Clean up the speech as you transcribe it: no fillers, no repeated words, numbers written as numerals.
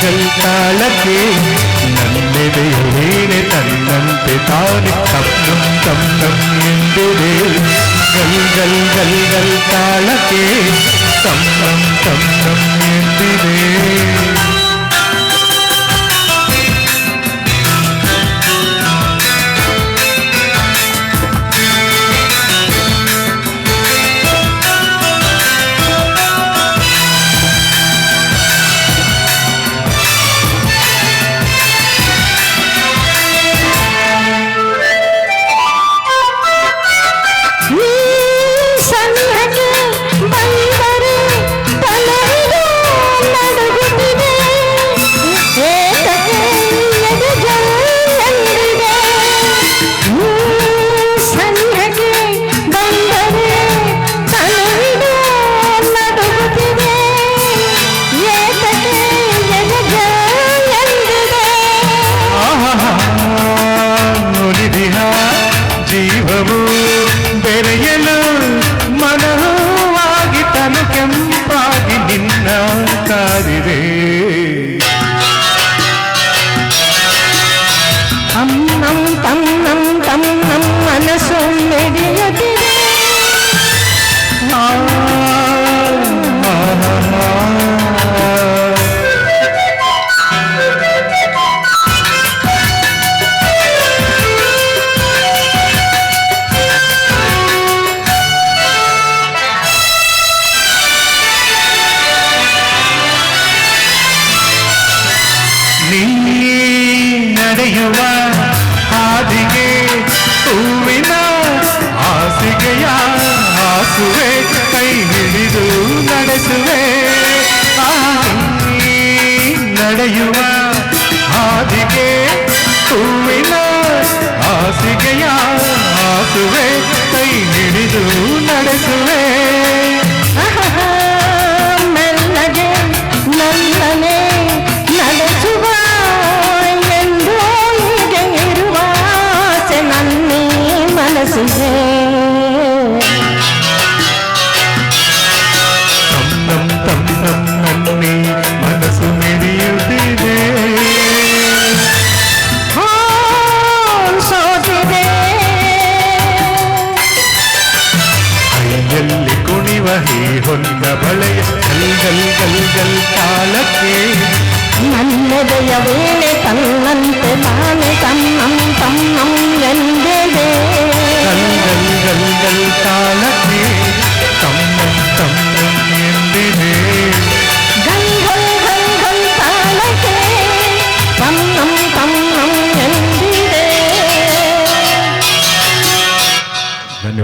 ಗಲ್ ತಾಳಕ್ಕೆ ನನ್ನೆದೆಯ ವೀಣೆ ತನ್ನಂತೆ ತಾನೆ ತಪ್ಪಂ ತಮ್ಮಂ ಎಂದಿದೆ ಗಲ್ ಗಲ್ ಗಲ್ ಗಲ್ ತಾಳಕ್ಕೆ ತಮ್ಮಂ ತಮ್ಮಂ ಎಂದಿದೆ ಜೀವವು ಬೆರೆಯಲು ಮನವಾಗಿ ತನು ಕೆಂಪಾಗಿ ನಿನ್ನ ಕಾದಿದೆ ಅಮ್ಮಂ ತಮ್ಮಂ ತಮ್ಮಂ ಮನಸ್ಸು ಮಿಡಿಯುತ್ತಿದೆ ನಡೆಯುವ ಹಾದಿಗೆ ಹೂವಿನ ಹಾಸಿಗೆಯ ಹಾಸುವೆ ಕೈ ಹಿಡಿದು ನಡೆಸುವೆ ನಡೆಯುವ ಹಾದಿಗೆ ಹೂವಿನ ಹಾಸಿಗೆಯ ಹಾಸುವೆ ಕೈ ಹಿಡಿದು ನಡೆಸುವೆ ಮೆಲ್ಲಗೆ ನನ್ನನೆ ನಡೆಸುವ ಮನಸ್ಸಿಗೆ ತಮ್ಮಂ ತಮ್ಮಂ ನನ್ನಿ ಮನಸ್ಸು ಮಿಡಿಯುತ್ತಿದೆ ಸೋತಿದೆ ಕೈಯಲ್ಲಿ ಕುಣಿವ ಹೀ ಹೊನ್ನ ಬಳೆಯ ಗಲ್ ಗಲ್ ಗಲ್ ಗಲ್ ತಾಳಕ್ಕೆ ನನ್ನೆದೆಯ ವೇಳೆ ತನ್ನಂತೆ ತಾನೆ ತಮ್ಮಂ ತಮ್ಮಂ ಎಂದಿದೆ ಗಲ್ ಗಲ್ ಗಲ್ ಗಲ್ ತಾಳ